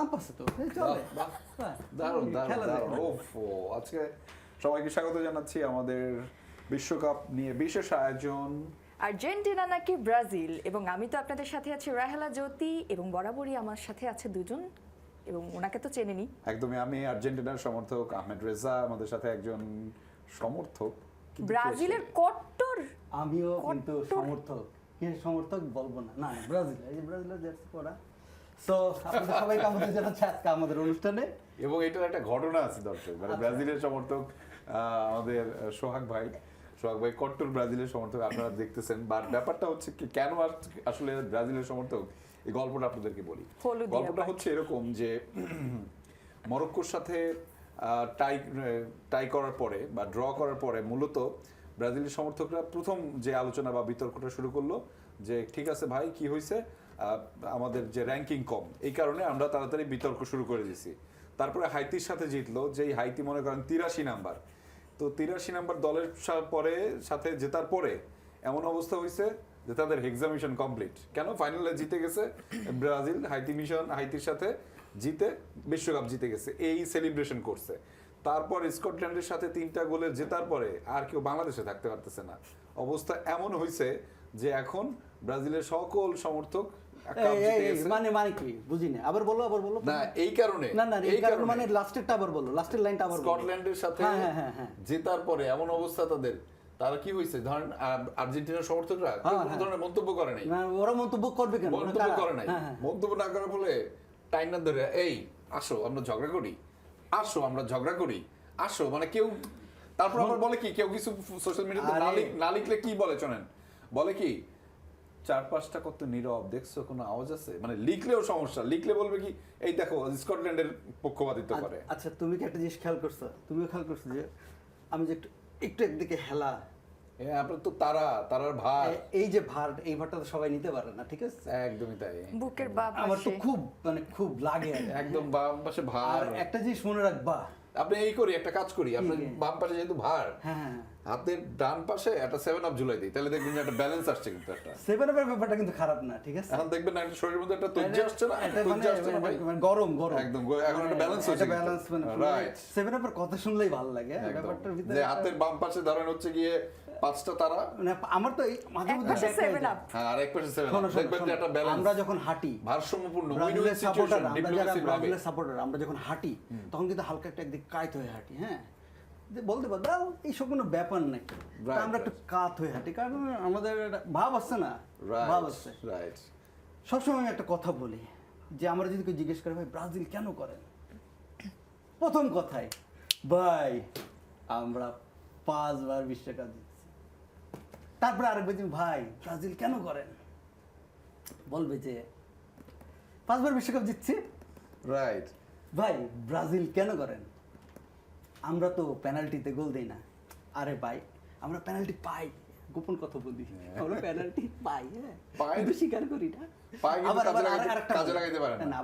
চাপ আছে তো, চলে। দারুণ দারুণ। ওফো, আজকে সবাইকে স্বাগত জানাচ্ছি আমাদের বিশ্বকাপ নিয়ে বিশেষ আয়োজন। আর্জেন্টিনা নাকি ব্রাজিল, এবং আমি তো আপনাদের সাথে আছি রাহেলা জ্যোতি, এবং বরাবরই আমার সাথে আছে দুজন, এবং ওনাকে তো চেনেনি। একদমই, আমি আর্জেন্টিনার সমর্থক আহমেদ রেজা, আমাদের সাথে একজন সমর্থক ব্রাজিলের কট্টর। আমিও কিন্তু সমর্থক, সমর্থক বলবো না, না ব্রাজিল, এই যে ব্রাজিলের জার্সি পরা। সো আপনাদের সবাইকে আমাদের জানাচ্ছি আজকে আমাদের অনুষ্ঠানে। এবং এটার একটা ঘটনা আছে দর্শক, মানে ব্রাজিলের সমর্থক আমাদের সোহাগ ভাই কট্টর ব্রাজিলের সমর্থক, আপনারা দেখতেছেন। বাট ব্যাপারটা হচ্ছে কি, কেন আসলে ব্রাজিলের সমর্থক, এই গল্পটা আপনাদেরকে বলি। গল্পটা হচ্ছে এরকম যে মরক্কোর সাথে টাই করার পরে বা ড্র করার পরে মূলত ব্রাজিলের সমর্থকরা প্রথম যে আলোচনা বা বিতর্কটা শুরু করলো যে ঠিক আছে ভাই, কি হয়েছে, আমাদের যে র্যাঙ্কিং কম, এই কারণে আমরা তাড়াতাড়ি বিতর্ক শুরু করে দিছি। তারপরে হাইতির সাথে জিতলো, যেই হাইতি মনে করেন 83 নাম্বার, তো 83 নাম্বার দলের সাথে জেতার পরে এমন অবস্থা হয়েছে যে তাদের এক্সামিশন কমপ্লিট। কেন? ফাইনালে জিতে গেছে ব্রাজিল, হাইতির সাথে জিতে বিশ্বকাপ জিতে গেছে, এই সেলিব্রেশন করছে। তারপর স্কটল্যান্ডের সাথে 3টা গোলে জেতার পরে আর কেউ বাংলাদেশে থাকতে পারতেছে না। অবস্থা এমন হয়েছে যে এখন ব্রাজিলের সকল সমর্থক মানে কি বুঝি না, আবার বলো না, এই কারণে এই কারণে মানে লাস্টেরটা আবার বলো, লাস্টের লাইনটা আবার বলো। স্কটল্যান্ডের সাথে জেতার পরে এমন অবস্থা তাদের, তারা কি হয়েছে, ধরেন আর্জেন্টিনার সমর্থকরা কোনো ধরনের মন্তব্য করে নাই। ওরা মন্তব্য করবে কেন? মন্তব্য করে নাই, মন্তব্য না করার ফলে টাইম না ধরে এই আসো আমরা ঝগড়া করি, আসো মানে কেউ। তারপর আবার বলে কি, কেউ কিছু সোশ্যাল মিডিয়াতে না লিখলে কি বলে শোনেন, বলে কি 4-5টা কত নীরব, দেখছো কোনো আওয়াজ আছে, মানে লিখলেও সমস্যা। লিখলে বলবে কি, এই দেখো স্কটল্যান্ডের পক্ষপাতিত্ব করে। আচ্ছা, তুমি কি একটা জিনিস খেয়াল করছো? তুমিও খেয়াল করছো যে আমি যে একটু একদিকে হেলা, আপনার তো তারার ভার, এই যে ভার, এই ভারটা তো সবাই নিতে পারে না, ঠিক আছে? একদমই তাই। বুকের বাম পাশে আমার তো খুব লাগে একদম বাম পাশে ভার। আর একটা জিনিস মনে রাখবা, আপনি একটা কাজ করি, আপনার বাম পাশে যেহেতু ভার, হাতের ডান পাশে একটা 7 আপ ঝুলাই দিই, তাহলে দেখবেন যে একটা ব্যালেন্স আসছে। কিন্তু একটা 7 আপের ব্যাপারটা কিন্তু খারাপ না, ঠিক আছে? এখন দেখবেন না, একটা শরীরের মধ্যে একটা তজ্জা আসছে না, গরম একদম, এখন একটা ব্যালেন্স হচ্ছে, ব্যালেন্স মানে রাইট। 7 আপের কথা শুনলেই ভালো লাগে ব্যাপারটার ভিতরে, যে হাতের বাম পাশে ধরেন হচ্ছে গিয়ে 5টা তারা, মানে আমার তো মাঝে মধ্যে 7 আপ, হ্যাঁ, আর এক পাশে 7 আপ, দেখবেন যে একটা ব্যালেন্স। আমরা যখন হাঁটি ভারসাম্যপূর্ণ ব্রাজিলের সাপোর্টার, ব্রাজিলের সাপোর্টার, আমরা যখন হাঁটি তখন কিন্তু হালকা একটা একদিক কাত হয়ে হাঁটি। হ্যাঁ, বলতে পারো এইসব কোনো ব্যাপার নাকি, আমরা একটু কাত হয়ে হাঁটি, কারণ আমাদের ভাব আসছে না, ভাব আসছে। সবসময় আমি একটা কথা বলি যে আমরা যদি কেউ জিজ্ঞেস করে ভাই ব্রাজিল কেন করেন, প্রথম কথাই ভাই আমরা 5 বার বিশ্বকাপ জিতছি। তারপরে আরেকবার তুমি ভাই ব্রাজিল কেন করেন, বলবে যে 5 বার বিশ্বকাপ জিতছি। রাইট ভাই, ব্রাজিল কেন করেন, আমরা তো পেনাল্টিতে গোল দেই না। আরে ভাই, আমরা পেনাল্টি পাই, গোপন কথা বলি, আমরা পেনাল্টি পাই, হ্যাঁ, কিন্তু স্বীকার করি না। আবার কাজে লাগাইতে পারেন না,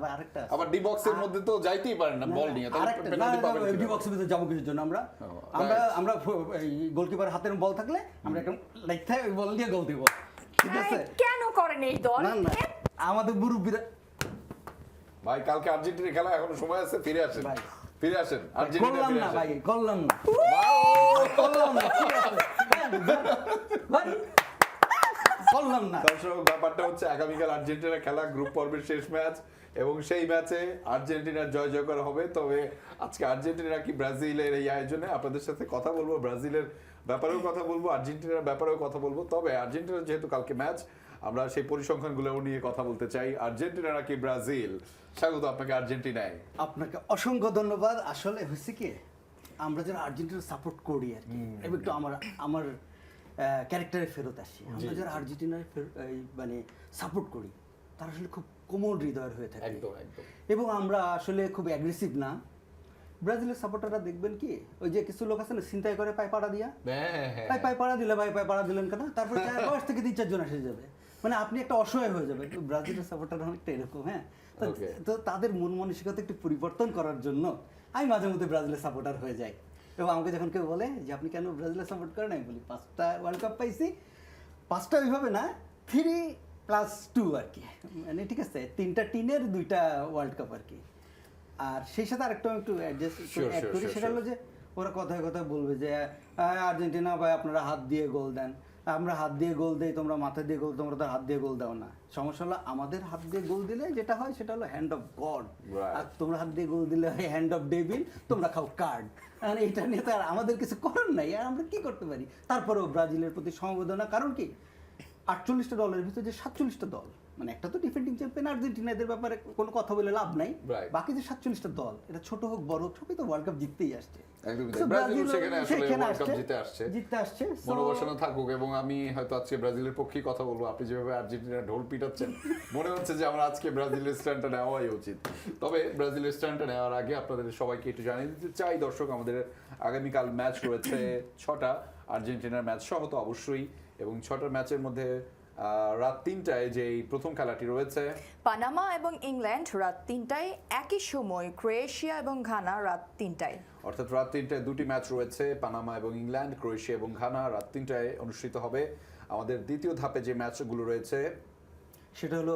আবার ডি বক্সের মধ্যে তো যাইতেই পারেন না বল নিয়ে, তাহলে পেনাল্টি পাবেন কি? ডি বক্সের ভিতরে যাবো কিছুর জন্য? আমরা গোলকিপার হাতের বল থাকলে আমরা একদম লাইক ওই বল দিয়ে গোল দিব, ঠিক আছে? কেন করেন এই দল? না আমাদের মুরব্বিরা ভাই, কালকে আর্জেন্টিনা খেলা, এখনো সময় আছে, ফিরে আসেন ভাই, ফিরে আসেন। করলাম না ভাই, করলাম না, ঠিক আছে ভাই, করলাম না। দর্শক, ব্যাপারটা হচ্ছে আগামীকাল আর্জেন্টিনা খেলা, গ্রুপ পর্বের শেষ ম্যাচ, এবং সেই ম্যাচে আর্জেন্টিনার জয়জয়কার হবে। তবে আজকে আর্জেন্টিনা কি ব্রাজিলের এই আয়োজনে আপনাদের সাথে কথা বলবো, ব্রাজিলের ব্যাপারেও কথা বলবো, আর্জেন্টিনার ব্যাপারেও কথা বলবো। তবে আর্জেন্টিনার যেহেতু কালকে ম্যাচ, আমরা সেই পরিসংখ্যানগুলো নিয়ে কথা বলতে চাই। আর্জেন্টিনা নাকি ব্রাজিল? স্বাগত আপনাকে আর্জেন্টিনায়। আপনাকে অসংখ্য ধন্যবাদ। আসলে হয়েছে কি, আমরা যারা আর্জেন্টিনা সাপোর্ট করি আর কি, একটু আমার ক্যারেক্টারে ফেরত আসি। আমরা যারা আর্জেন্টিনার মানে সাপোর্ট করি, তারা আসলে খুব কোমল হৃদয়ের হয়ে থাকে, এবং আমরা আসলে খুব অ্যাগ্রেসিভ না। ব্রাজিলের সাপোর্টাররা দেখবেন কি, ওই যে কিছু লোক আছে না, চিন্তাই করে পায়ে পাড়া দিয়া, পায়ে পাড়া দিলে ভাই, পায়ে পাড়া দিলেন কেন, তারপরে 10 থেকে 3-4 জন এসে যাবে, মানে আপনি একটা অসহায় হয়ে যাবে। ব্রাজিলের সাপোর্টার অনেকটা এরকম। হ্যাঁ, তো তাদের মন মানসিকতা একটু পরিবর্তন করার জন্য আমি মাঝে মধ্যে ব্রাজিলের সাপোর্টার হয়ে যাই। এবং আমাকে যখন কেউ বলে যে আপনি কেন ব্রাজিলের সাপোর্ট করেন, আমি বলি 5টা ওয়ার্ল্ড কাপ পাইছি, 5টা ওইভাবে না, 3+2 আর কি, মানে ঠিক আছে, 3টা টিনের 2টা ওয়ার্ল্ড কাপ আর কি। আর সেই সাথে আরেকটা একটু অ্যাডজাস্ট Sure, অ্যাড sure, করি, sure, সেটা হলো যে ওরা কথায় কথায় বলবে যে আর্জেন্টিনা ভাই আপনারা হাত দিয়ে গোল দেন, আমরা হাত দিয়ে গোল দেই, তোমরা মাথা দিয়ে গোল, তোমরা তো হাত দিয়ে গোল দাও না। সমস্যা হলো আমাদের হাত দিয়ে গোল দিলে যেটা হয় সেটা হলো হ্যান্ড অফ গড, Right. আর তোমরা হাত দিয়ে গোল দিলে হয় হ্যান্ড অফ ডেভিল, তোমরা খাও কার্ড। আর এটা নিয়ে তো আর আমাদের কিছু করার নাই, আর আমরা কি করতে পারি। তারপরেও ব্রাজিলের প্রতি সমবেদনা, কারণ কি 48টা দলের ভিতরে যে 47টা দল, মানে একটা তো ডিফেন্ডিং চ্যাম্পিয়ন আর্জেন্টিনা, এদের ব্যাপারে কোনো কথা বলে লাভ নাই। Right. বাকি যে 47টা দল, এটা ছোট হোক বড় হোক, সবই তো ওয়ার্ল্ড কাপ জিততেই আসছে। একদমই তাই। So, ব্রাজিল সেখানে আসলে সেখানে ওয়ার্ল্ড কাপ আসছে, জিতে আসছে। জিততে আসছে। So, মনোবাসনা থাকুক, এবং আমি হয়তো আজকে ব্রাজিলের পক্ষেই কথা বলবো। আপনি যেভাবে আর্জেন্টিনার ঢোল পিটাচ্ছেন, মনে হচ্ছে যে আমার আজকে ব্রাজিলের স্ট্যান্ডটা নেওয়াই উচিত। তবে ব্রাজিলের স্ট্যান্ডটা নেওয়ার আগে আপনাদের সবাইকে একটু জানিয়ে দিতে চাই দর্শক, আমাদের আগামীকাল ম্যাচ রয়েছে 6টা, আর্জেন্টিনার ম্যাচ সহ তো অবশ্যই, এবং 6টার ম্যাচের মধ্যে রাত 3টায় যে প্রথম খেলাটি রয়েছে পানামা এবং ইংল্যান্ড রাত 3টায়, একই সময় ক্রোয়েশিয়া এবং ঘানা রাত 3টায়। অর্থাৎ রাত 3টায় দুটি ম্যাচ রয়েছে, পানামা এবং ইংল্যান্ড, ক্রোয়েশিয়া এবং ঘানা রাত 3টায় অনুষ্ঠিত হবে। আমাদের দ্বিতীয় ধাপে যে ম্যাচগুলো রয়েছে সেটা হলো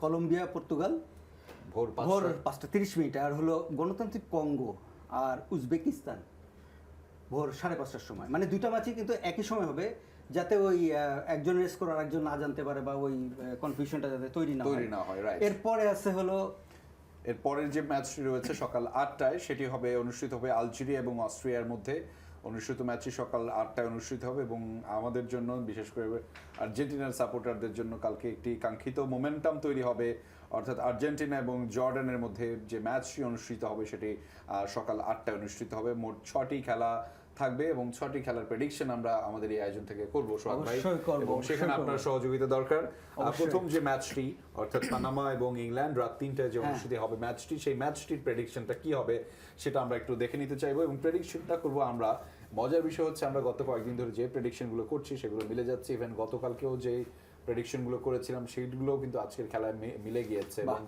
কলম্বিয়া পর্তুগাল ভোর ভোর 5টা 5:30 আর হলো গণতান্ত্রিক কঙ্গো আর উজবেকিস্তান ভোর 5:30টার সময়। মানে দুইটা ম্যাচই কিন্তু একই সময় হবে, যাতে ওই একজনের স্কোর আর একজন না জানতে পারে, বা ওই কনফিউশনটা যাতে তৈরি না হয়, right. এরপরে আছে হলো এর পরের যে ম্যাচটি রয়েছে সকাল 8টায়, সেটি হবে অনুষ্ঠিত হবে আলজেরিয়া এবং অস্ট্রিয়ার মধ্যে। অনুষ্ঠিত ম্যাচটি সকাল 8টায় অনুষ্ঠিত হবে, এবং আমাদের জন্য, বিশেষ করে আর্জেন্টিনার সাপোর্টারদের জন্য কালকে একটি কাঙ্ক্ষিত মোমেন্টাম তৈরি হবে। অর্থাৎ আর্জেন্টিনা এবং জর্ডানের মধ্যে যে ম্যাচটি অনুষ্ঠিত হবে সেটি সকাল 8টায় অনুষ্ঠিত হবে। মোট 6টি খেলা থাকবে, এবং 6টি খেলার প্রেডিকশন আমরা আমাদের এই আয়োজন থেকে করবো সোহাগ ভাই, অবশ্যই করবো, এবং সেখানে অবশ্যই আপনার করবো। সহযোগিতা দরকার। অবশ্যই। প্রথম যে ম্যাচটি অর্থাৎ পানামা এবং ইংল্যান্ড রাত 3টায় যে অনুষ্ঠিত হবে ম্যাচটি, সেই ম্যাচটির প্রেডিকশনটা কি হবে সেটা আমরা একটু দেখে নিতে চাইবো, এবং প্রেডিকশনটা করবো আমরা। মজার বিষয় হচ্ছে আমরা গত কয়েকদিন ধরে যে প্রেডিকশনগুলো করছি সেগুলো মিলে যাচ্ছে, ইভেন গতকালকেও যে প্রেডিকশনগুলো করেছিলাম সেইগুলোও কিন্তু আজকের খেলায় মিলে গিয়েছে। এবং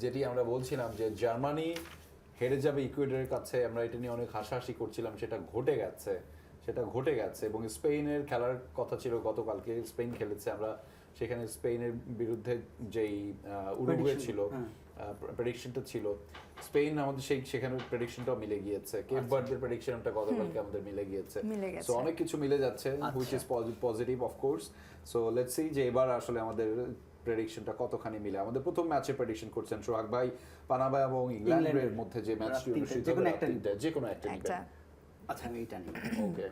যেটি আমরা বলছিলাম যে জার্মানি হেরে যাবে ইকুয়েডরের কাছে, আমরা এটা নিয়ে অনেক হাসাহাসি করছিলাম, সেটা ঘটে গেছে। এবং স্পেনের খেলার কথা ছিল গতকালকে, স্পেন খেলেছে, আমরা সেখানে স্পেনের বিরুদ্ধে যেই উরুগুয়ে ছিল প্রেডিকশনটা ছিল, স্পেন আমাদের সেখানে প্রেডিকশনটাও মিলে গিয়েছে। কেপ ভার্দের প্রেডিকশনটা গতকালকে আমাদের মিলে গিয়েছে। সো অনেক কিছু মিলে যাচ্ছে, which is positive of course. So let's see যে এবার আসলে আমাদের প্রেডিকশনটা কতখানি মিলে। আমাদের প্রথম ম্যাচে প্রেডিকশন করছেন সোহাগ ভাই, পানামা এবং ইংল্যান্ডের মধ্যে যে ম্যাচটি অনুষ্ঠিত হবে যে কোনো একটা নিবেন। আচ্ছা আমি এইটা নিই, ওকে,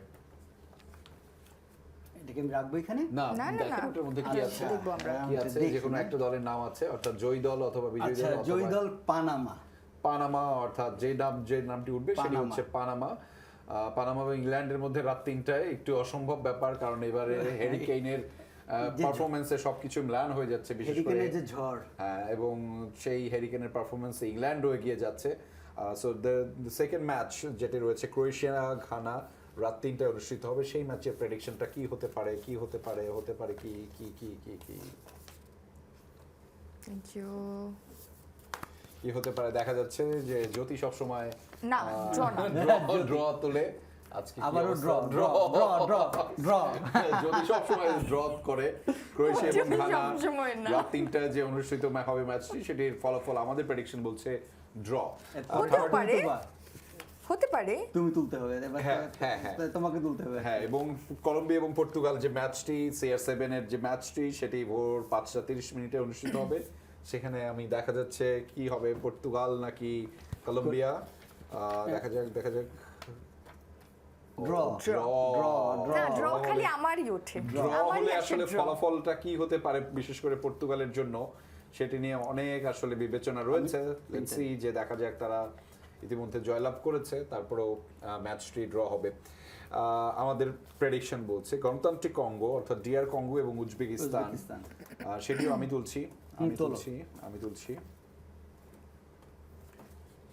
এটাকে আমি রাখবো এখানে। না না, না, দেখেন না। ওটার মধ্যে কি আছে, দেখবো আমরা। কি আছে, যে কোনো একটা দলের নাম আছে, অর্থাৎ জয়ী দল অথবা বিজয়ী আচ্ছা, দল জয়ী অথবা দল পানামা। পানামা, অর্থাৎ যে নামটি উঠবে সেটি পানামা। হচ্ছে পানামা। পানামা এবং ইংল্যান্ডের মধ্যে রাত 3টায়, একটু অসম্ভব ব্যাপার, কারণ এবারে হ্যারি কেইনের পারফরমেন্সে সবকিছু ম্লান হয়ে যাচ্ছে, বিশেষ করে হ্যারিকেনের যে ঝড়। হ্যাঁ, এবং সেই হ্যারিকেনের পারফরমেন্সে ইংল্যান্ডও এগিয়ে যাচ্ছে। সো দ্য সেকেন্ড ম্যাচ যেটি রয়েছে ক্রোয়েশিয়া ঘানা রাত 3টায় অনুষ্ঠিত হবে, সেই ম্যাচের প্রেডিকশনটা কি হতে পারে কি হতে পারে দেখা যাচ্ছে যে জ্যোতি সবসময় না, draw না। ড্র তোলে, আজকে কি আবারও অবস্থা? ড্র যদি সবসময় ড্র করে ক্রোয়েশিয়া এবং যদি ঘানা সবসময় না। রাত 3টায় যে অনুষ্ঠিত হবে ম্যাচটি, সেটির ফলাফল আমাদের প্রেডিকশন বলছে ড্র। হতে পারে তুমি তুলতে হবে, হ্যাঁ, হ্যাঁ। তোমাকে তুলতে হবে। হ্যাঁ, এবং কলম্বিয়া এবং পর্তুগাল যে ম্যাচটি, CR7 এর যে ম্যাচটি, সেটি ভোর 5:30 অনুষ্ঠিত হবে। সেখানে আমি দেখা যাচ্ছে কি হবে, পর্তুগাল নাকি কলম্বিয়া, দেখা যাক ড্র না, ড্র খালি আমারই ওঠে। ড্র আমারই হলে আসে আসলে draw। ফলাফলটা কি হতে পারে, বিশেষ করে পর্তুগালের জন্য সেটি নিয়ে অনেক আসলে বিবেচনা রয়েছে। লেটস সি যে দেখা যাক, তারা ইতিমধ্যে জয়লাভ করেছে, তারপরেও ম্যাচটি ড্র হবে। আমাদের প্রেডিকশন বলছে গণতান্ত্রিক কঙ্গো অর্থাৎ ডিআর কঙ্গো এবং উজবেকিস্তান, সেটিও আমি তুলছি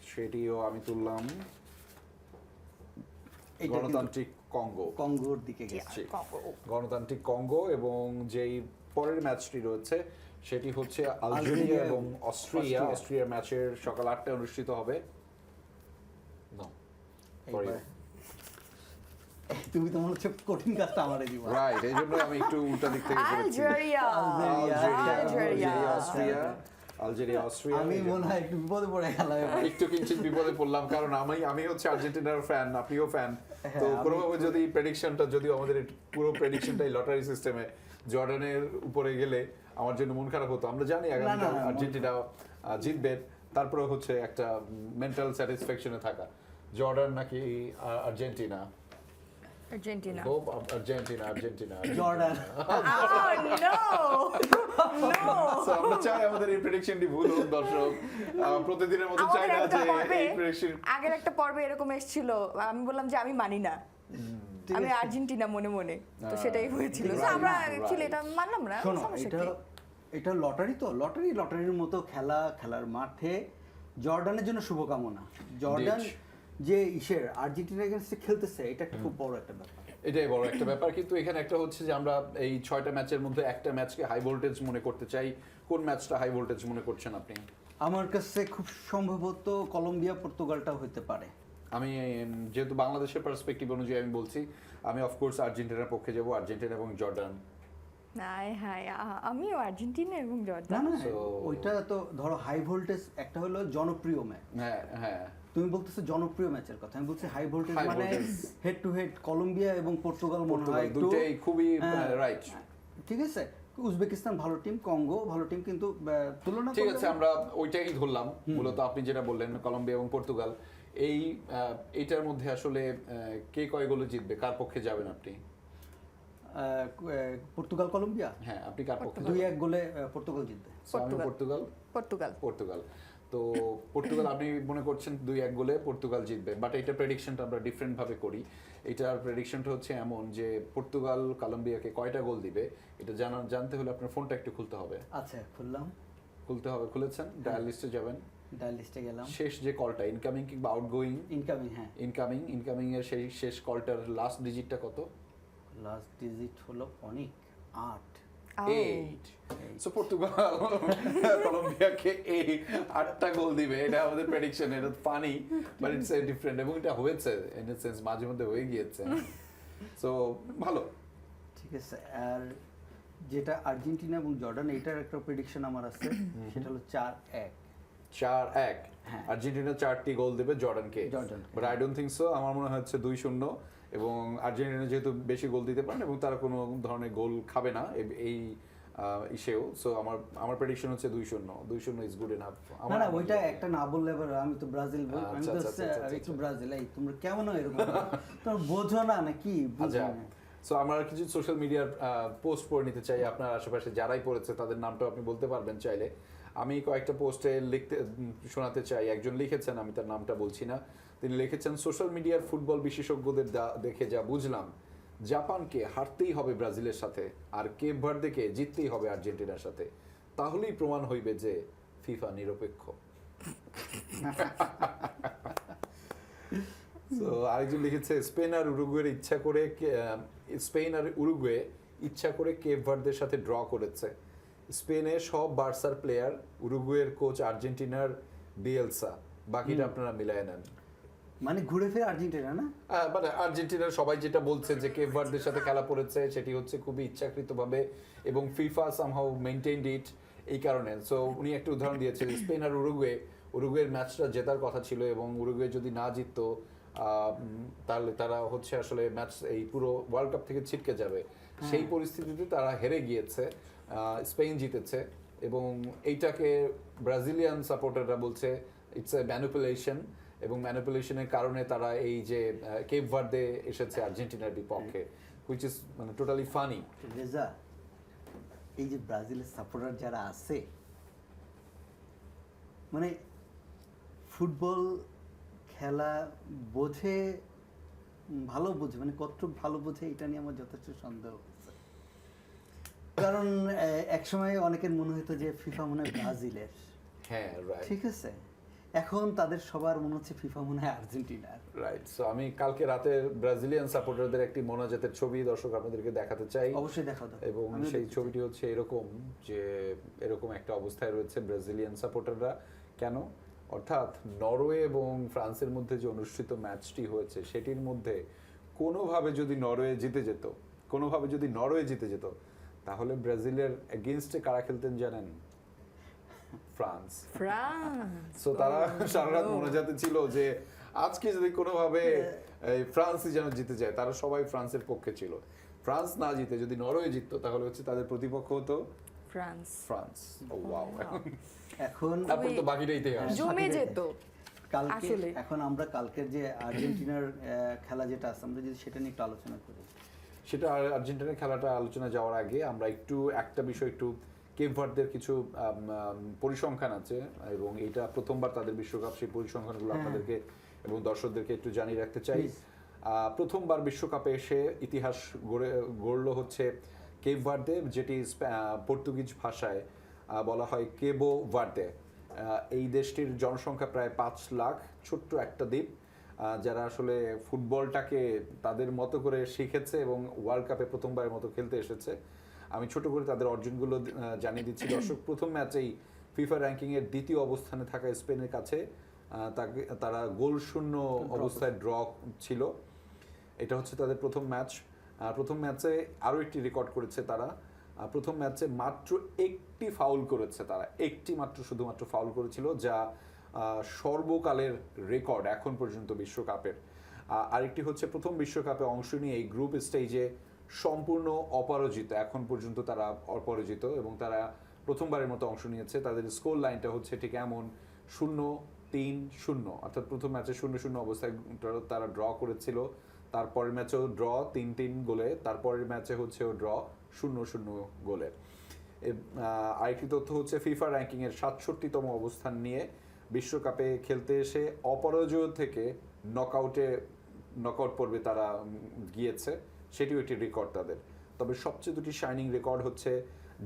সেটিও আমি তুললাম। গণতান্ত্রিক কঙ্গোর দিকে গেছে। গণতান্ত্রিক কঙ্গো, এবং যেই পরের ম্যাচটি রয়েছে সেটি হচ্ছে আলজেরিয়া এবং অস্ট্রিয়ার ম্যাচের সকাল 8টায় অনুষ্ঠিত হবে। তুমি তো মনে হচ্ছে কঠিন কাজটা আমারে দিবা। রাইট, এই জন্য আমি একটু উল্টা দিক থেকে করেছি। Algeria Austria Algeria, Austria. আমি মনে হয় একটু বিপদে পড়ে গেলাম এবার। একটু কিঞ্চিত বিপদে পড়লাম, কারণ আমি হচ্ছে আর্জেন্টিনার ফ্যান, আপনিও ফ্যান। তো হ্যাঁ, কোনোভাবে যদি প্রেডিকশনটা, যদিও আমাদের এই পুরো প্রেডিকশনটাই লটারি সিস্টেমে, জর্ডানের উপরে গেলে আমার জন্য মন খারাপ হতো। আমরা জানি আগামীকাল না, আর্জেন্টিনা জিতবে, তারপরে হচ্ছে একটা মেন্টাল স্যাটিসফ্যাকশনে থাকা। জর্ডান নাকি Argentina? Argentina. Hope Argentina. Jordan. So, আমরা চাই আমাদের এই প্রেডিকশনটি ভুল হোক দর্শক। প্রতিদিনের মতো চাই না যে এই প্রেডিকশন। আগের একটা পর্বে এরকম এসেছিল, আমি বললাম যে আমি মানি না, আমি আর্জেন্টিনা মনে মনে, তো সেটাই হয়েছিল। So, আমরা অ্যাকচুয়ালি এটা মানলাম না, শোনো, সমস্যা এটা কি? এটা লটারি, তো লটারির মতো খেলার মাঠে জর্ডানের জন্য শুভকামনা। জর্ডান যে আর্জেন্টিনা এগেইনস্টে খেলতেছে, এটা একটা খুব বড় একটা ব্যাপার। এটাই বড় একটা ব্যাপার, কিন্তু এখানে একটা হচ্ছে যে আমরা এই 6টা ম্যাচের মধ্যে একটা ম্যাচকে হাই ভোল্টেজ মনে করতে চাই। কোন ম্যাচটা হাই ভোল্টেজ মনে করছেন আপনি? আমার কাছে খুব সম্ভবত কলম্বিয়া পর্তুগালটাও হতে পারে। আমি যেহেতু বাংলাদেশের পার্সপেক্টিভ অনুযায়ী আমি বলছি, আমি অফকোর্স আর্জেন্টিনার পক্ষে যাব, আর্জেন্টিনা এবং জর্ডান। হাই হাই, আমিও আর্জেন্টিনা এবং না জর্ডান। না, ওইটা তো ধরো হাই ভোল্টেজ, একটা হলো জনপ্রিয় ম্যাচ। হ্যাঁ হ্যাঁ, তুমি বলতেছো জনপ্রিয় ম্যাচের কথা, আমি বলছি হাই ভোল্টেজ High মানে voltage। Head to head Colombia এবং পর্তুগাল মনে হয় একটু দুইটাই খুবই রাইট। ঠিক আছে, উজবেকিস্তান ভালো টিম, কঙ্গো ভালো টিম, কিন্তু তুলনা ঠিক করলে- আছে, আমরা ওইটাই ধরলাম। মূলত আপনি যেটা বললেন কলম্বিয়া এবং পর্তুগাল, এইটার মধ্যে আসলে কে কয় গোলে জিতবে, কার পক্ষে যাবেন আপনি? পর্তুগাল কলম্বিয়া হ্যাঁ, আপনি কার পক্ষে 2-1 গোলে পর্তুগাল জিতবে। So, আমি পর্তুগাল। পর্তুগাল। তো পর্তুগাল আপনি মনে করছেন 2-1 গোলে পর্তুগাল জিতবে, বাট এটা প্রেডিকশনটা আমরা ডিফারেন্ট ভাবে করি। এটার প্রেডিকশনটা হচ্ছে এমন যে পর্তুগাল কলম্বিয়াকে কয়টা গোল দিবে এটা জানতে হলে আপনার ফোনটা একটু খুলতে হবে। আচ্ছা, খুলেছেন, ডায়াল লিস্টে যাবেন, ডায়াল লিস্টে গেলাম, শেষ যে কলটা ইনকামিং কিংবা আউটগোয়িং, ইনকামিং, হ্যাঁ ইনকামিং এর সেই শেষ কলটার লাস্ট ডিজিটটা কত? লাস্ট ডিজিট হলো অনেক 8। 8। সো পর্তুগাল কলম্বিয়াকে এই 8টা গোল দিবে, এটা আমাদের প্রেডিকশন। এটা ফানি বাট ইটস ডিফারেন্ট, এবং এটা হয়েছে ইন এ সেন্স, মাঝে মধ্যে হয়ে গিয়েছে। সো ভালো, ঠিক আছে। আর যেটা আর্জেন্টিনা এবং জর্ডান, এটার একটা প্রেডিকশন আমার আছে, সেটা হলো 4-1। 4-1 হ্যাঁ। আর্জেন্টিনা 4টি গোল দেবে জর্ডানকে, জর্ডানকে। But I don't think so. আমার মনে হচ্ছে 2-0, এবং আর্জেন্টিনা যেহেতু বেশি গোল দিতে পারেন এবং তারা কোনো ধরনের গোল খাবে না এই ইসেও। সো আমার প্রেডিকশন হচ্ছে 2-0 ইজ গুড এনাফ। না না, ওইটা একটা না বললে এবার আমি তো ব্রাজিল আমি আচ্ছা, তো আচ্ছা, আচ্ছা, একটু ব্রাজিল। এই তোমরা কেমন এরকম তোমরা বোঝো না নাকি? আচ্ছা, সো আমরা কিছু সোশ্যাল মিডিয়ার পোস্ট পড়ে নিতে চাই। আপনার আশেপাশে যারাই পড়েছে তাদের নামটাও আপনি বলতে পারবেন চাইলে। আমি কয়েকটা পোস্টে শোনাতে চাই। একজন লিখেছেন, আমি তার নামটা বলছি না, তিনি লিখেছেন, সোশ্যাল মিডিয়ার ফুটবল বিশেষজ্ঞদের দেখে যা বুঝলাম, জাপানকে হারতেই হবে ব্রাজিলের সাথে, আর কেপ ভার্দেকে জিততেই হবে আর্জেন্টিনার সাথে, তাহলেই প্রমাণ হইবে যে ফিফা নিরপেক্ষ। তো আরেকজন লিখেছে, স্পেন আর উরুগুয়ে ইচ্ছা করে কেপ ভার্দের সাথে ড্র করেছে। স্পেনে সব বার্সার প্লেয়ার, উরুগুয়ের কোচ আর্জেন্টিনার বিয়েলসা, বাকিটা আপনারা মিলায় নেন। মানে ঘুরে ফিরে আর্জেন্টিনা না, মানে আর্জেন্টিনার সবাই যেটা বলছে যে কেপ ভার্দের সাথে খেলা পড়েছে, সেটি হচ্ছে খুবই ইচ্ছাকৃতভাবে, এবং ফিফা সামহাউ মেইনটেইনড ইট এই কারণে। সো উনি একটা উদাহরণ দিয়েছেন, স্পেন আর উরুগুয়ের ম্যাচটা জেতার কথা ছিল, এবং উরুগুয়ে যদি না জিততো তাহলে তারা হচ্ছে আসলে ম্যাচ এই পুরো ওয়ার্ল্ড কাপ থেকে ছিটকে যাবে। সেই পরিস্থিতিতে তারা হেরে গিয়েছে, স্পেন জিতেছে, এবং এইটাকে ব্রাজিলিয়ান সাপোর্টাররা বলছে ইটস এ ম্যানিপুলেশন, এবং ম্যানিপুলেশনের কারণে তারা এই যে কেপ ভার্দে এসেছে আর্জেন্টিনার বিপক্ষে, হুইচ ইজ মানে টোটালি ফানি। রেজা, এই যে ব্রাজিলের সাপোর্টার যারা আছে, মানে ফুটবল খেলা বোঝে, ভালো বোঝে, মানে কতটুকু ভালো বোঝে এটা নিয়ে আমার যথেষ্ট সন্দেহ হচ্ছে। কারণ একসময় অনেকের মনে হতো যে ফিফা মনে হয় ব্রাজিলের, হ্যাঁ রাইট, ঠিক আছে, এখন তাদের সবার মনে হচ্ছে ফিফা মনে হয় আর্জেন্টিনার। রাইট। সো আমি কালকে রাতে ব্রাজিলিয়ান সাপোর্টারদের একটি মোনাজাতের ছবি দর্শক আপনাদেরকে দেখাতে চাই, অবশ্যই দেখাও দাও। এবং সেই ছবিটি হচ্ছে এরকম, যে এরকম একটা অবস্থায় রয়েছে ব্রাজিলিয়ান সাপোর্টাররা। কেন? অর্থাৎ নরওয়ে এবং ফ্রান্সের মধ্যে যে অনুষ্ঠিত ম্যাচটি হয়েছে, সেটির মধ্যে কোনোভাবে যদি নরওয়ে জিতে যেত, তাহলে ব্রাজিলের এগেইনস্টে কারা খেলতেন জানেন? ফ্রান্স। ফ্রান্স সো তারা সারা রাত মোনাজাতে ছিল যে আজকে যদি কোনোভাবে এই ফ্রান্সই যেন জিতে যায়, তারা সবাই ফ্রান্সের পক্ষে ছিল। ফ্রান্স না জিতে যদি নরওয়ে জিততো তাহলে হচ্ছে তাদের প্রতিপক্ষ হতো ফ্রান্স ফ্রান্স। ও ওয়াও, এখন তারপর তো বাকিটা ইতিহাস। জমে যেত কালকে আসলে। এখন আমরা কালকের যে আর্জেন্টিনার খেলা যেটা আছে আমরা যদি সেটা নিয়ে একটু আলোচনা করি। সেটা আর্জেন্টিনার খেলাটা আলোচনা যাওয়ার আগে আমরা একটু একটা বিষয় একটু কেপ ভার্দের কিছু পরিসংখ্যান আছে এবং এটা প্রথমবার তাদের বিশ্বকাপ, সেই পরিসংখ্যানগুলো আপনাদেরকে এবং দর্শকদেরকে একটু জানিয়ে রাখতে চাই। প্রথমবার বিশ্বকাপে এসে ইতিহাস গড়ল হচ্ছে কেপ ভার্দে, যেটি পর্তুগিজ ভাষায় বলা হয় কেবো ভার্দে। এই দেশটির জনসংখ্যা প্রায় 5 লাখ, ছোট্ট একটা দ্বীপ যারা আসলে ফুটবলটাকে তাদের মতো করে শিখেছে এবং ওয়ার্ল্ড কাপে প্রথমবারের মতো খেলতে এসেছে। আমি ছোট করে তাদের অর্জনগুলো জানিয়ে দিচ্ছি দর্শক। প্রথম ম্যাচেই ফিফা র্যাঙ্কিংয়ের দ্বিতীয় অবস্থানে থাকা স্পেনের কাছে তারা গোল শূন্য অবস্থায় ড্র ছিল। এটা হচ্ছে তাদের প্রথম ম্যাচ। প্রথম ম্যাচে আরও একটি রেকর্ড করেছে তারা। প্রথম ম্যাচে মাত্র একটি ফাউল করেছে তারা, একটি মাত্র শুধুমাত্র ফাউল করেছিল, যা সর্বকালের রেকর্ড এখন পর্যন্ত বিশ্বকাপের। আরেকটি হচ্ছে প্রথম বিশ্বকাপে অংশ নিয়ে এই গ্রুপ স্টেজে সম্পূর্ণ অপরাজিত, এখন পর্যন্ত তারা অপরাজিত এবং তারা প্রথমবারের মতো অংশ নিয়েছে। তাদের স্কোর লাইনটা হচ্ছে ঠিক এমন 0-3-0, অর্থাৎ প্রথম ম্যাচে 0-0 অবস্থায় তারা ড্র করেছিল, তারপরের ম্যাচেও ড্র 3-3 গোলে, তারপরের ম্যাচে হচ্ছে ড্র 0-0 গোলে। আরেকটি তথ্য হচ্ছে ফিফা র্যাঙ্কিংয়ের 67তম অবস্থান নিয়ে বিশ্বকাপে খেলতে এসে অপরাজয় থেকে নকআউট পর্বে তারা গিয়েছে, সেটিও একটি রেকর্ড তাদের। তবে সবচেয়ে দুটি শাইনিং রেকর্ড হচ্ছে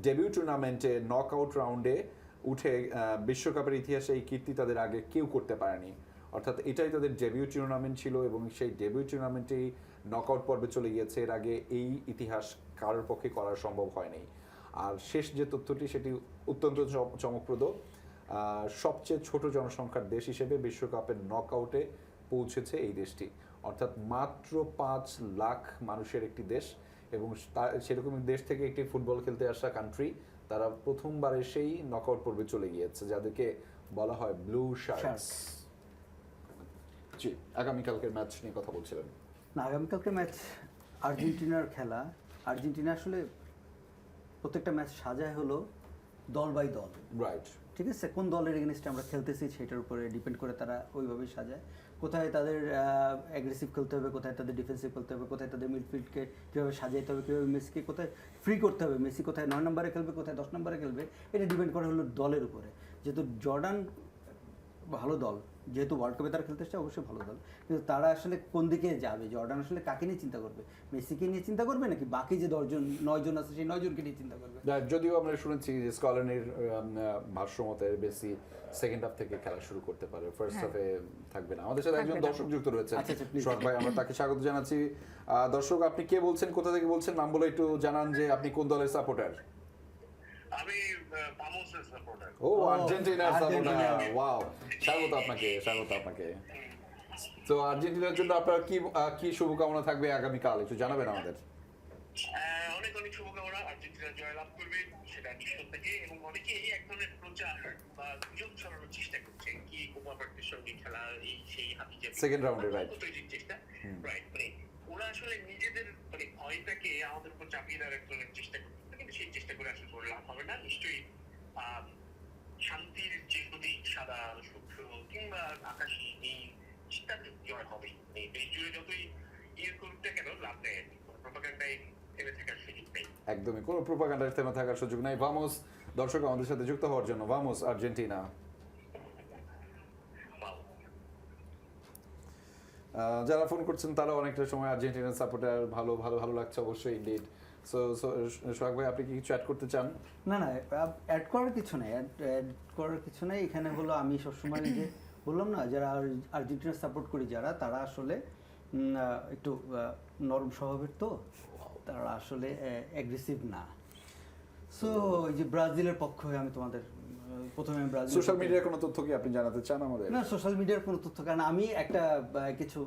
ডেবিউ টুর্নামেন্টে নকআউট রাউন্ডে উঠে বিশ্বকাপের ইতিহাসে এই কীর্তি তাদের আগে কেউ করতে পারেনি, অর্থাৎ এটাই তাদের ডেবিউ টুর্নামেন্ট ছিল এবং সেই ডেবিউ টুর্নামেন্টেই নকআউট পর্বে চলে গিয়েছে। এর আগে এই ইতিহাস কারোর পক্ষে করা সম্ভব হয়নি। আর শেষ যে তথ্যটি সেটি অত্যন্ত চমকপ্রদ। সবচেয়ে ছোট জনসংখ্যার দেশ হিসেবে বিশ্বকাপের নকআউটে পৌঁছেছে এই দেশটি, অর্থাৎ মাত্র 5 লাখ মানুষের একটি দেশ এবং সেরকম দেশ থেকে একটি ফুটবল খেলতে আসা কান্ট্রি তারা প্রথমবার এসেই নকআউট পর্বে চলে গিয়েছে, যাদেরকে বলা হয় ব্লু শার্কস। জি, আগামীকালকের ম্যাচ নিয়ে কথা বলছিলেন। না, আগামীকালকে ম্যাচ আর্জেন্টিনার খেলা। আর্জেন্টিনা আসলে প্রত্যেকটা ম্যাচ সাজায় হলো দল বাই দল, রাইট। ঠিক আছে, কোন দলের এগেনস্টে আমরা খেলতেছি সেটার উপরে ডিপেন্ড করে তারা ওইভাবেই সাজায়। কোথায় তাদের অ্যাগ্রেসিভ খেলতে হবে, কোথায় তাদের ডিফেন্সিভ খেলতে হবে, কোথায় তাদের মিডফিল্ডকে কীভাবে সাজাইতে হবে, কীভাবে মেসিকে কোথায় ফ্রি করতে হবে, মেসি কোথায় 9 নম্বরে খেলবে, কোথায় 10 নম্বরে খেলবে, এটা ডিপেন্ড করে হলো দলের উপরে। যেহেতু জর্ডান ভালো দল, যেহেতু ওয়ার্ল্ড কাপে তারা খেলতে আসছে, অবশ্যই ভালো দল, কিন্তু তারা আসলে কোন দিকে যাবে, জর্ডান আসলে কাকে নিয়ে চিন্তা করবে, মেসিকে নিয়ে চিন্তা করবে নাকি বাকি যে 9 জন আছে সেই 9 জনকে নিয়ে চিন্তা করবে? যদিও আমরা শুনেছি যে স্কলানির ভাষ্য মতে বেশি সেকেন্ড হাফ থেকে খেলা শুরু করতে পারে, ফার্স্ট হাফে থাকবে না। আমাদের সাথে একজন দর্শক যুক্ত রয়েছে, সোহাগ ভাই, আমরা তাকে স্বাগত জানাচ্ছি। দর্শক, আপনি কে বলছেন, কোথা থেকে বলছেন, নাম বলে একটু জানান যে আপনি কোন দলের সাপোর্টার? আমি ভামোসের সাপোর্টার। ও, আর্জেন্টিনার সাপোর্টার। ওয়াও, স্বাগত আপনাকে। তো আর্জেন্টিনার জন্য আপনার কি শুভকামনা থাকবে আগামীকাল, একটু জানাবেন আমাদের। অনেক অনেক শুভকামনা, আর্জেন্টিনা জয়লাভ করবে সেটা নিশ্চয় থেকে, এবং অনেকে এই এক ধরনের প্রচার বা গুজব ছড়ানোর চেষ্টা করছে কি কোপা আমেরিকার সঙ্গে খেলা এই সেই হাতি যে সেকেন্ড রাউন্ডে, রাইট, তৈরির চেষ্টা, রাইট। মানে ওরা আসলে নিজেদের মানে ভয়টাকে আমাদের উপর চাপিয়ে দেওয়ার এক ধরনের চেষ্টা করছে, কিন্তু সেই চেষ্টা করে আসলে কোনো লাভ হবে না। নিশ্চয়ই শান্তির যে প্রতীক সাদা শুভ্র কিংবা আকাশী এই তাতে জয় হবে। এই দেশ জুড়ে যতই ইয়ে করুক না কেন লাভ নেই, আর কি প্রোপাগান্ডায় থেমে থাকার সুযোগ নেই। একদমই কোনো প্রোপাগান্ডায় থেমে থাকার সুযোগ নাই। ভামোস দর্শক আমাদের সাথে যুক্ত হওয়ার জন্য, ভামোস আর্জেন্টিনা। যারা ফোন করছেন তারা অনেকটা সময় আর্জেন্টিনার সাপোর্টার, ভালো লাগছে অবশ্যই ইনডিড। সো সোহাগ ভাই, আপনি কি কিছু অ্যাড করতে চান? না, অ্যাড করার কিছু নাই, এখানে হলো আমি সবসময় যে বললাম না, যারা আর্জেন্টিনা সাপোর্ট করি যারা, তারা আসলে একটু নরম স্বভাবের, তো তারা আসলে অ্যাগ্রেসিভ না। সো এই যে ব্রাজিলের পক্ষ হয়ে আমি তোমাদের প্রথমে ব্রাজিল সোশ্যাল মিডিয়ার কোনো তথ্য কি আপনি জানাতে চান আমাদের? না, সোশ্যাল মিডিয়ার কোনো তথ্য, কারণ আমি একটা কিছু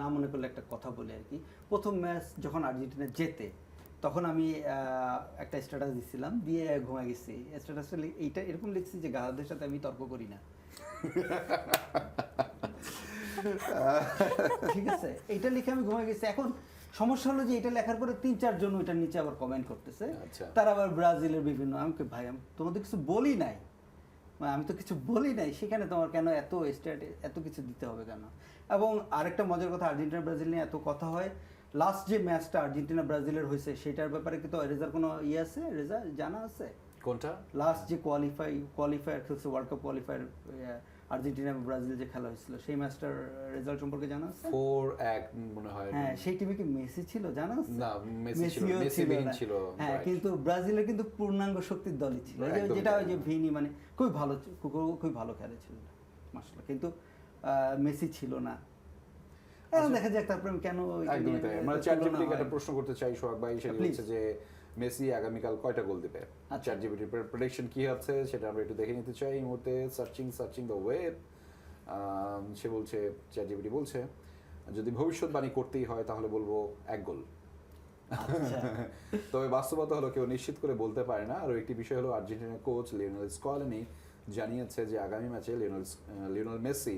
না মনে করলে একটা কথা বলি আর কি। প্রথম ম্যাচ যখন আর্জেন্টিনা জেতে, তখন আমি একটা স্ট্যাটাস দিচ্ছিলাম, দিয়ে ঘুমায় গেছি। স্ট্যাটাসটা এইটা এরকম লিখছি যে গাধাদের সাথে আমি তর্ক করি না। ঠিক আছে, এইটা লিখে আমি ঘুমায় গেছি। এখন সমস্যা হলো যে এটা লেখার পরে 3-4 জন ওইটার নিচে আবার কমেন্ট করতেছে। আচ্ছা। তারা আবার ব্রাজিলের বিভিন্ন, আমি কই, ভাই আমি তোমাদের কিছু বলি নাই, মানে আমি তো কিছু বলি নাই, সেখানে তোমার কেন এত কিছু দিতে হবে কেন? এবং আরেকটা মজার কথা, আর্জেন্টিনা ব্রাজিল নিয়ে এত কথা হয়, লাস্ট যে ম্যাচটা আর্জেন্টিনা ব্রাজিলের হয়েছে সেটার ব্যাপারে কি তো রেজাল্ট কোনো আছে, রেজাল্ট জানা আছে? কোনটা? লাস্ট যে কোয়ালিফায়ার খেলছে, ওয়ার্ল্ড কাপ কোয়ালিফায়ার আর্জেন্টিনা এবং ব্রাজিল যে খেলা হয়েছিল, সেই ম্যাচটার রেজাল্ট সম্পর্কে জানা আছে? 4-1 মনে হয়। হ্যাঁ, সেই টিমে কি মেসি ছিল জানা আছে? না, মেসি ছিল, মেসিও মেসি বিহীন না। ছিল। হ্যাঁ, right. কিন্তু ব্রাজিলের কিন্তু পূর্ণাঙ্গ শক্তির দলই ছিল, এই যে একদমই যেটা তাই। ওই যে ভিনি, মানে খুবই ভালো খেলেছিল মাশাআল্লাহ, কিন্তু মেসি ছিল না। এখন দেখা যাক তারপরে আমি কেন একদমই তাই। আমরা চ্যাটজিপিটিকে একটা প্রশ্ন করতে চাই সোহাগ ভাই, সেটা Please. হচ্ছে যে মেসি আগামীকাল কয়টা গোল দিবে? আচ্ছা। চ্যাটজিপিটির প্রেডিকশন কি আছে সেটা আমরা একটু দেখে নিতে চাই এই মুহূর্তে। Searching the web. সে বলছে, চ্যাটজিপিটি বলছে, যদি ভবিষ্যৎবাণী করতেই হয় তাহলে বলবো 1 গোল। আচ্ছা। তবে বাস্তবতা হলো কেউ নিশ্চিত করে বলতে পারে না। আর একটি বিষয় হলো আর্জেন্টিনার কোচ লিওনেল স্কলানি জানিয়েছে যে আগামী ম্যাচে লিওনেল মেসি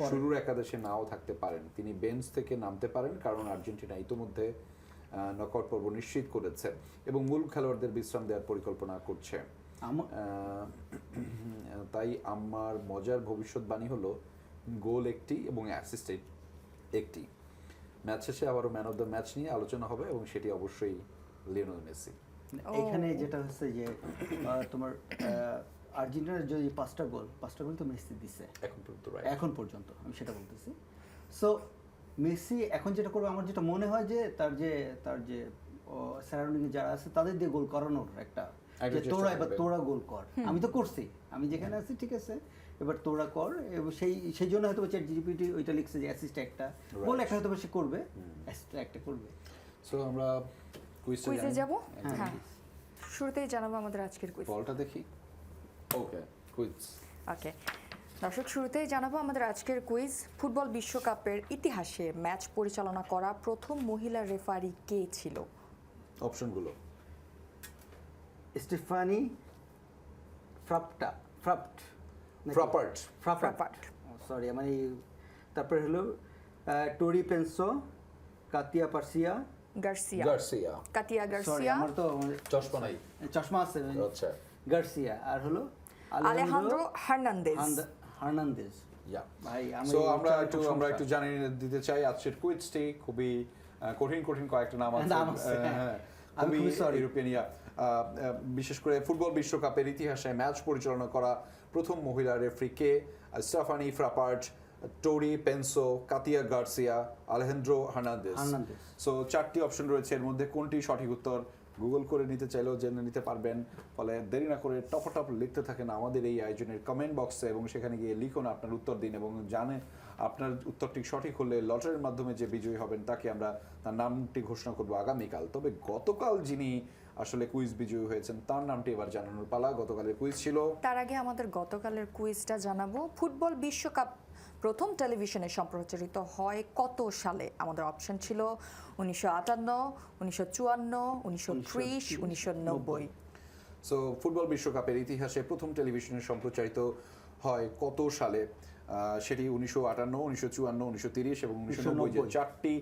শুরুর একাদশে নাও থাকতে পারেন, তিনি বেঞ্চ থেকে নামতে পারেন, কারণ আর্জেন্টিনা ইতোমধ্যে নকআউট পর্ব নিশ্চিত করেছে এবং মূল খেলোয়াড়দের বিশ্রাম দেওয়ার পরিকল্পনা করছে। তাই আমার মজার ভবিষ্যৎবাণী হলো গোল একটি এবং অ্যাসিস্ট একটি। ম্যাচ শেষে আবারও ম্যান অফ দ্য ম্যাচ নিয়ে আলোচনা হবে এবং সেটি অবশ্যই লিওনেল মেসি। এখানে যেটা হচ্ছে যে তোমার আর্জেন্টিনার যে 5টা গোল তো মেসি দিছে এখন পর্যন্ত right? এখন পর্যন্ত, আমি সেটা বলতেছি। সো মেসি এখন যেটা করবে, আমার যেটা মনে হয় যে তার যে সারাউন্ডিং যারা আছে তাদের দিয়ে গোল করানোর একটা, যে চেষ্টা তোরা এবার করবে। তোরা গোল কর। আমি তো করছি, আমি যেখানে আছি ঠিক আছে, এবার তোরা কর। এবং সেই জন্য হয়তো চ্যাটজিপিটি ওইটা লিখছে যে অ্যাসিস্ট একটা, গোল একটা হয়তো সে করবে, অ্যাসিস্ট একটা করবে। সো আমরা কুইজে যাব। হ্যাঁ, হ্যাঁ, শুরুতেই জানাবো আমাদের আজকের কুইজ। বলটা দেখি। ওকে, কুইজ। ওকে দর্শক, শুরুতেই জানাবো আমাদের আজকের কুইজ। ফুটবল বিশ্বকাপের ইতিহাসে ম্যাচ পরিচালনা করা প্রথম মহিলা রেফারি কে ছিল? অপশনগুলো। স্টেফানি ফ্রাপ্ট, সরি আমার এই, তারপরে হলো টোরি পেনসো, কাতিয়া পার্সিয়া, গার্সিয়া, কাতিয়া সরি গার্সিয়া, আমার তো চশমা নাই। চশমা আছে, আচ্ছা। গার্সিয়া, আর হলো আলেহান্দ্রো হার্নান্দেজ। ইয়া। ভাই সো আমরা একটু জানিয়ে দিতে চাই আজকের কুইজটি খুবই কঠিন কয়েকটা নাম আছে। হ্যাঁ। আমি খুবই sorry। ইউরোপিয়ান বিশেষ করে ফুটবল বিশ্বকাপের ইতিহাসে ম্যাচ পরিচালনা করা প্রথম মহিলা রেফারি কে? স্টেফানি ফ্রাপার্ট, টোরি পেনসো, কাতিয়া গার্সিয়া, আলেহান্দ্রো হার্নান্দেজ। সো 4টি অপশন রয়েছে, এর মধ্যে কোনটি সঠিক উত্তর গুগল করে নিতে চাইলেও জেনে নিতে পারবেন। ফলে দেরি না করে টপ লিখতে থাকেন আমাদের এই আয়োজনের কমেন্ট বক্সে এবং সেখানে গিয়ে লিখুন আপনার উত্তর দিন, এবং আপনার উত্তরটি সঠিক হলে লটারির মাধ্যমে যে বিজয়ী হবেন তাকে আমরা তার নামটি ঘোষণা করবো আগামীকাল। তবে গতকাল যিনি আসলে কুইজ বিজয়ী হয়েছেন তার নামটি এবার জানানোর পালা। গতকালের কুইজ ছিল, তার আগে আমাদের গতকালের কুইজটা জানাবো। ফুটবল বিশ্বকাপ প্রথম টেলিভিশনে সম্প্রচারিত হয় কত সালে? আমাদের অপশন ছিল 1958, 1954, 1930, 1990। সো ফুটবল বিশ্বকাপের ইতিহাসে প্রথম টেলিভিশনে সম্প্রচারিত হয় কত সালে? সেটি 1958, 1954, 1930 এবং 1990। যে 4টি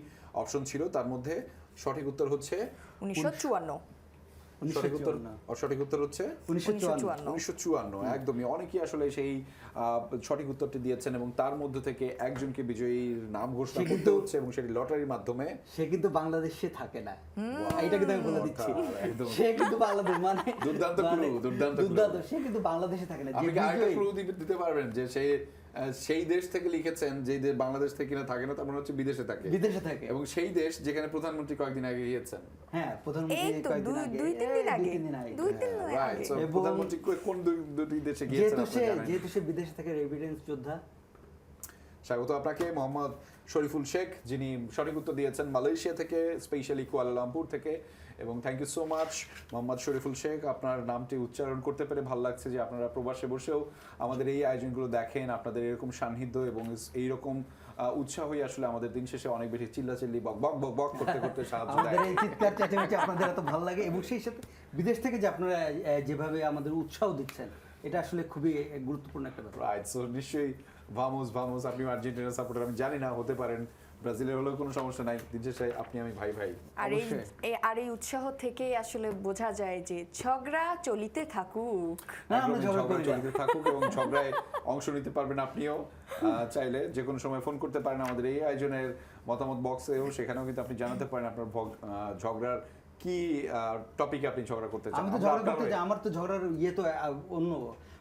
অপশন ছিল তার মধ্যে সঠিক উত্তর হচ্ছে 1954। সঠিক উত্তর হচ্ছে 1954। একদমই। অনেকেই আসলে সেই সঠিক উত্তরটি দিয়েছেন এবং তার মধ্যে থেকে একজনকে বিজয়ীর নাম ঘোষণা করতে হচ্ছে এবং সেটি লটারির মাধ্যমে। সে কিন্তু বাংলাদেশে থাকে না, এটা কিন্তু আমি বলে দিচ্ছি। সে কিন্তু বাংলাদেশ, মানে দুর্দান্ত, সে কিন্তু বাংলাদেশে থাকে না। আপনি আরেকটা ক্লু দিতে পারবেন যে সেই দেশ থেকে লিখেছেন, যে বাংলাদেশ থেকে কিনা থাকে না, তার মানে হচ্ছে বিদেশে থাকে এবং সেই দেশ যেখানে প্রধানমন্ত্রী কয়েকদিন আগে গিয়েছেন। হ্যাঁ, প্রধানমন্ত্রী এই তো কয়েকদিন আগে, 2-3 দিন আগে। রাইট। সো প্রধানমন্ত্রী কোন দুটি দেশে গিয়েছেন যেহেতু সে বিদেশে থাকে, রেভিডেন্স যোদ্ধা। স্বাগত আপনাকে মোহাম্মদ শরীফুল শেখ, যিনি সঠিক উত্তর দিয়েছেন মালয়েশিয়া থেকে, স্পেশালি কুয়ালালামপুর থেকে। এবং thank you so much Mohammad Shariful Sheikh, আপনার নামটি উচ্চারণ করতে পেরে ভালো লাগছে যে আপনারা প্রবাসে বসেও আমাদের এই আয়োজনগুলো দেখেন। আপনাদের এরকম সান্নিধ্য এবং এইরকম উৎসাহই আসলে আমাদের দিন শেষে অনেক বেশি চিল্লাচিল্লি বক বক বক বক করতে করতে সাহায্য আমাদের দেয়। এই চিৎকার চেঁচামেচি আপনাদের এত ভালো লাগে এবং সেই সাথে বিদেশ থেকে যে আপনারা যেভাবে আমাদের উৎসাহ দিচ্ছেন এটা আসলে খুবই গুরুত্বপূর্ণ একটা ব্যাপার। রাইট, সো নিশ্চয়ই ভামোস আপনি আর্জেন্টিনার সাপোর্টার, আমি জানি না, হতে পারেন, ব্রাজিলের হলেও কোনো সমস্যা নাই, দিন শেষে আপনি আমি ভাই ভাই। আর অবশ্যই। এই উৎসাহ থেকে আসলে বোঝা যায় যে ঝগড়া চলিতে থাকুক। না আমরা একদমই ঝগড়া ঝগড়া করি না। চলতে থাকুক এবং ঝগড়ায় অংশ নিতে পারবেন আপনিও, চাইলে যে কোনো সময় ফোন করতে পারেন আমাদের এই আয়োজনের মতামত বক্সেও, সেখানেও কিন্তু আপনি জানাতে পারেন আপনার ঝগড়ার কি টপিকে আপনি ঝগড়া করতে চান। আমি তো আমরা ঝগড়া আপনার করতে যাই, আমার তো ঝগড়ার ইয়ে তো অন্য,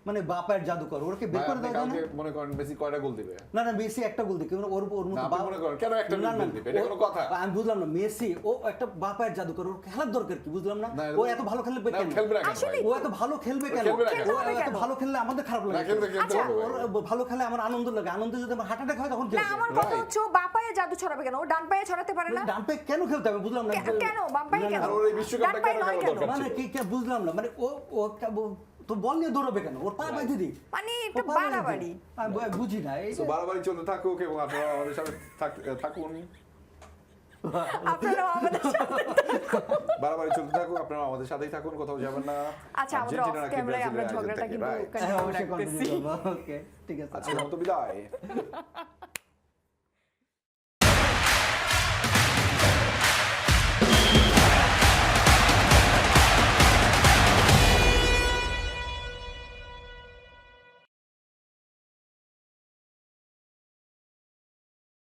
মানে বাপায়ের জাদুকর, ওরকে বের ভাই, করে আপনি দেওয়া যায় না? কাউকে মনে করেন মেসি কয়টা গোল দিবে? না না মেসি একটা গোল দিকে ওর না, মতো আপনি মনে করেন কেন একটা গোল দিবে? এটা কোনো কথা? আমি বুঝলাম না, মেসি ও একটা বাপায়ের জাদুকর, ওর খেলার দরকার কি বুঝলাম না? না, ও এত ভালো খেলবে না, কেন? খেলবে না কেন ভাই? ও এত ভালো খেলবে কেন? খেলবে না কেন? ও এত ভালো খেললে আমাদের খারাপ না, লাগে। খেলতে আচ্ছা। হবে। ওর ভালো খেলে আমার আনন্দ লাগে, আনন্দ যদি আমার হার্ট অ্যাটাক হয় তখন না খেলবে। আমার কথা হচ্ছে ও বাপায়ে জাদু ছড়াবে কেন, ও ডান পায়ে ছড়াতে পারে না? ডান পায়ে কেন খেলতে হবে বুঝলাম না। কেন বাম পায়ে না, না, কেন? আর ওর এই বিশ্বকাপটা ডান পায়ে কেন নয় খেলা কেন? দরকার? মানে কি কি বুঝলাম না, মানে ও তো বল নিয়ে দৌড়াবে কেন? ওর পায়ে পায়ে দিদি মানে একটু বাড়াবাড়ি। আমি বুঝি না এই তো বাড়াবাড়ি চলতে থাকুক এবং আপনারা আমাদের সাথে থাকুন, আপনারা আমাদের সাথে বাড়াবাড়ি চলতে থাকুক, আপনারা আমাদের সাথেই থাকুন, কোথাও যাবেন না। আচ্ছা আমরা অফ আর্জেন্টিনা নাকি ক্যামেরায় আমরা ব্রাজিলের আয়োজন ঝগড়াটা থেকে, কিন্তু right? continue অবশ্যই রাখতেছি। কন্টিনিউ করবো। ওকে ঠিক আছে। আজকের মতো বিদায়।